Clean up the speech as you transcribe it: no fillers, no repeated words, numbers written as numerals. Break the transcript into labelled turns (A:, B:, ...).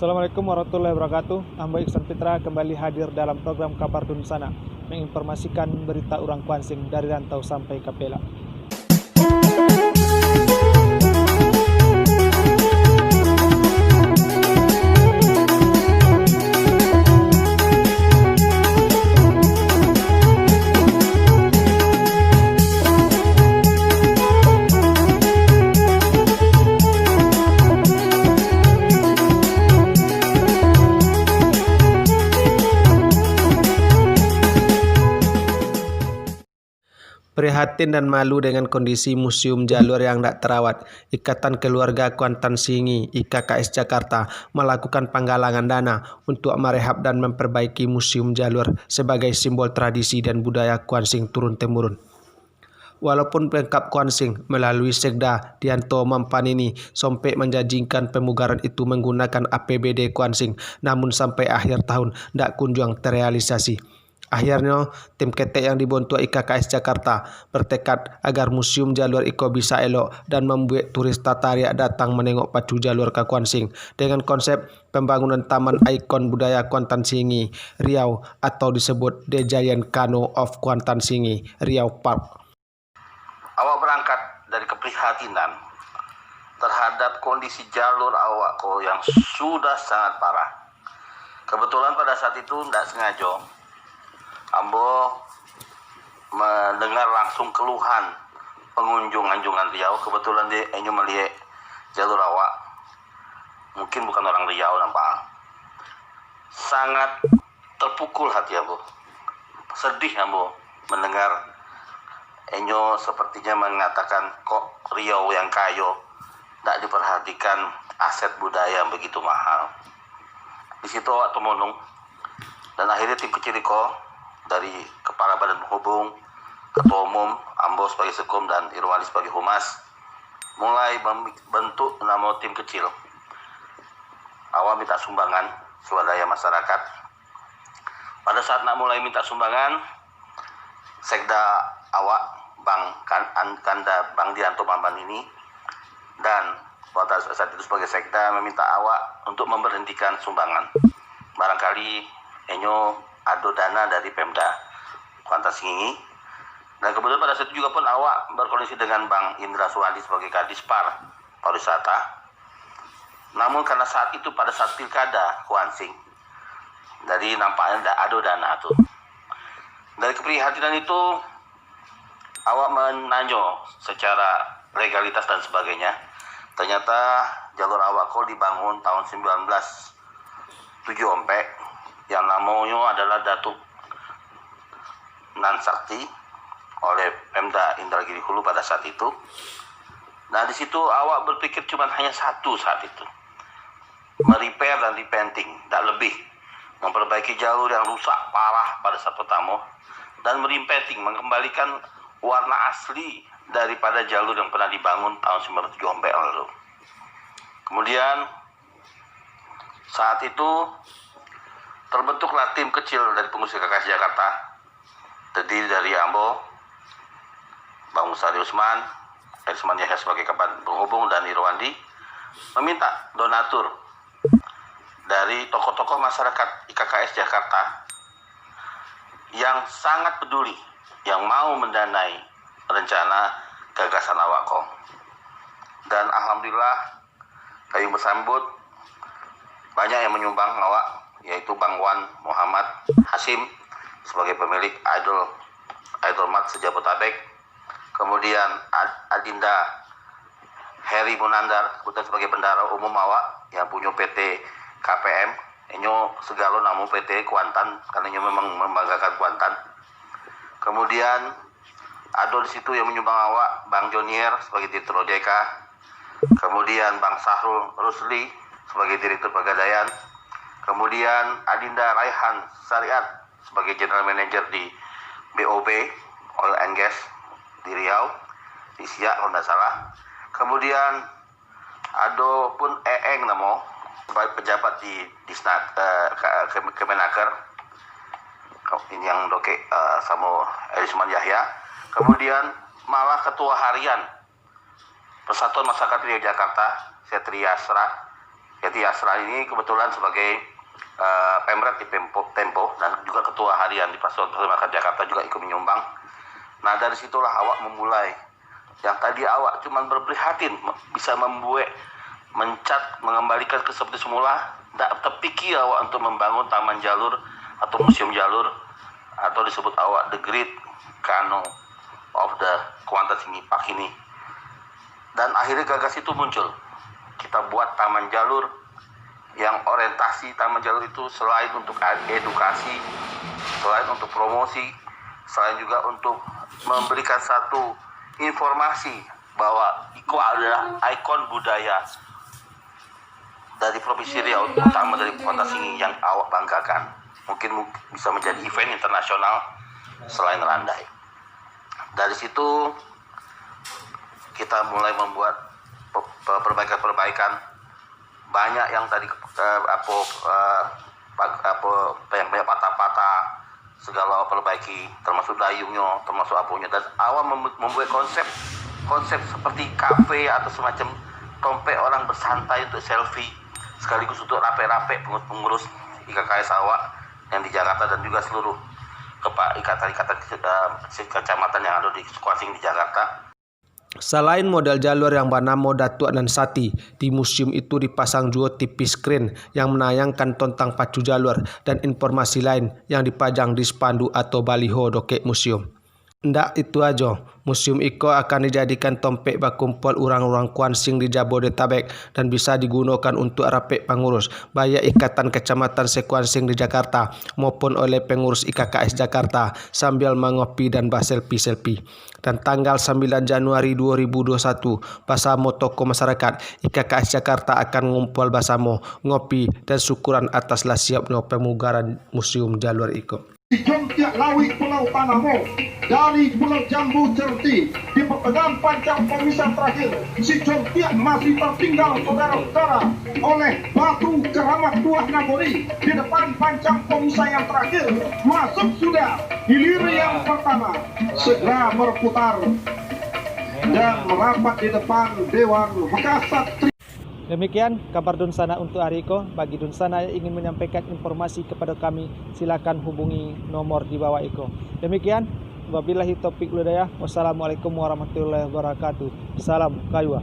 A: Assalamualaikum warahmatullahi wabarakatuh. Ambo Iksan Fitra kembali hadir dalam program Kabar Dunsana, menginformasikan berita urang Kuansing dari rantau sampai Kapela.
B: Prihatin dan malu dengan kondisi Museum Jalur yang tidak terawat, Ikatan Keluarga Kuantan Singi (IKKS) Jakarta melakukan penggalangan dana untuk merehab dan memperbaiki Museum Jalur sebagai simbol tradisi dan budaya Kuansing turun-temurun. Walaupun Pemkab Kuansing melalui Sekda Dianto Mampanini sampai menjanjikan pemugaran itu menggunakan APBD Kuansing, namun sampai akhir tahun tidak kunjung terrealisasi. Akhirnya, tim ketek yang dibentuk IKKS Jakarta bertekad agar Museum Jalur Iko bisa elok dan membuat turis tatarik datang menengok pacu jalur ke Kuansing dengan konsep pembangunan Taman Ikon Budaya Kuantan Singi Riau atau disebut The Giant Canoe of Kuantan Singi Riau Park.
C: Awak berangkat dari keprihatinan terhadap kondisi jalur awak yang sudah sangat parah. Kebetulan pada saat itu tidak sengaja Ambo mendengar langsung keluhan pengunjung Anjungan Riau. Kebetulan dia hanya melihat jalur awak. Mungkin bukan orang Riau nampak. Sangat terpukul hati Ambo. Sedih Ambo mendengar Enyo sepertinya mengatakan kok Riau yang kayo tidak diperhatikan aset budaya yang begitu mahal. Di situ awak temonong dan akhirnya tim kecil dari Kepala Badan Penghubung, Ketua Umum, Ambo sebagai Sekum dan Irwandi sebagai Humas mulai membentuk nama tim kecil. Awal minta sumbangan swadaya masyarakat. Pada saat nak mulai minta sumbangan, Sekda awak Bang Dianto Mampanini dan pada saat itu sebagai Sekda meminta awak untuk memberhentikan sumbangan. Barangkali enyo ada dana dari Pemda Kuantan Singi, dan kemudian pada saat itu juga pun awak berkoordinasi dengan Bang Indra Suwandi sebagai Kadispar Pariwisata. Namun karena saat itu pada saat pilkada Kuansing, jadi nampaknya tidak ada dana itu. Dari keprihatinan itu awak menanyo secara legalitas dan sebagainya. Ternyata jalur awak dibangun tahun 1974 yang namanya adalah Datuk Nan Sakti oleh Pemda Indragiri Hulu pada saat itu. Nah di situ awak berpikir cuma hanya satu saat itu, merepair dan repainting, tak lebih, memperbaiki jalur yang rusak parah pada saat pertama dan merepainting, mengembalikan warna asli daripada jalur yang pernah dibangun tahun 1974 lalu. Kemudian saat itu terbentuklah tim kecil dari pengurus IKKS Jakarta, terdiri dari Ambo, Bang Musari Usman Yahya sebagai Kepala Penghubung dan Irwandi, meminta donatur dari tokoh-tokoh masyarakat IKKS Jakarta yang sangat peduli, yang mau mendanai rencana gagasan awak. Dan alhamdulillah kami bersambut banyak yang menyumbang awak, yaitu Bang Wan Muhammad Hasim sebagai pemilik Idol Mat Sejabotabek, kemudian Adinda Heri Munandar kemudian sebagai bendara umum awak yang punya PT KPM, inyo segala namu PT Kuantan karena inyo memang membanggakan Kuantan. Kemudian ada di situ yang menyumbang awak Bang Jonier sebagai Direktur ODK, kemudian Bang Sahrul Rusli sebagai Direktur Pegadaian, kemudian Adinda Raihan Syariat sebagai General Manager di BOB Oil and Gas di Riau, di Siak kalau tidak salah. Kemudian ada pun Eeng namo sebagai pejabat di Kemenaker, ini yang doke sama Elisman Yahya. Kemudian malah Ketua Harian Persatuan Masyarakat Riau Jakarta Setria Asra Yati Asrar ini kebetulan sebagai Pemret di Tempo dan juga ketua harian di Persatuan Masyarakat Jakarta juga ikut menyumbang. Nah dari situlah awak memulai. Yang tadi awak cuma berprihatin bisa membuat, mencat, mengembalikan ke seperti semula. Tak terpikir awak untuk membangun taman jalur atau museum jalur atau disebut awak the Great Kano of the Kuantan Singi Park ini. Dan akhirnya gagas itu muncul. Kita buat taman jalur yang orientasi taman jalur itu selain untuk edukasi, selain untuk promosi, selain juga untuk memberikan satu informasi bahwa Iko adalah ikon budaya dari Provinsi Riau, terutama dari Kuantan Singi yang awak banggakan. Mungkin bisa menjadi event internasional selain Landai. Dari situ kita mulai membuat perbaikan-perbaikan. Banyak yang tadi yang banyak patah-patah, segala perbaiki, termasuk dayungnya, termasuk apunya. Dan awal membuat konsep seperti kafe atau semacam tempat orang bersantai untuk selfie, sekaligus untuk rape-rape pengurus IKKS awak yang di Jakarta dan juga seluruh ikatan-ikatan kecamatan yang ada di Kuansing di Jakarta.
B: Selain model jalur yang bernama Datuk dan Sati, di museum itu dipasang juga TV screen yang menayangkan tentang pacu jalur dan informasi lain yang dipajang di spanduk atau baliho dokek museum. Ndak itu aja, Museum Iko akan dijadikan tempat berkumpul orang-orang Kuansing di Jabodetabek dan bisa digunakan untuk rapek pengurus baik Ikatan Kecamatan Sekuansing di Jakarta maupun oleh pengurus IKKS Jakarta sambil mengopi dan berselfie-selfie. Dan tanggal 9 Januari 2021, bersama tokoh masyarakat, IKKS Jakarta akan ngumpul bersama, ngopi dan syukuran atas siapnya pemugaran Museum Jalur Iko.
D: Di Jontiak Lawi Pulau Panamo dari Pulau Jambu Certi di pertengahan panjang pemisah terakhir, si Jontiak masih tertinggal saudara-saudara oleh batu keramat buah Nagori di depan panjang pemisah yang terakhir. Masuk sudah hilir yang pertama, segera berputar dan merapat di depan Dewan Bekasat.
A: Demikian kabar Dunsana untuk hari Iko. Bagi Dunsana yang ingin menyampaikan informasi kepada kami, silakan hubungi nomor di bawah Iko. Demikian, wabillahi taufiq wal hidayah. Wassalamualaikum warahmatullahi wabarakatuh. Salam Kayuwa.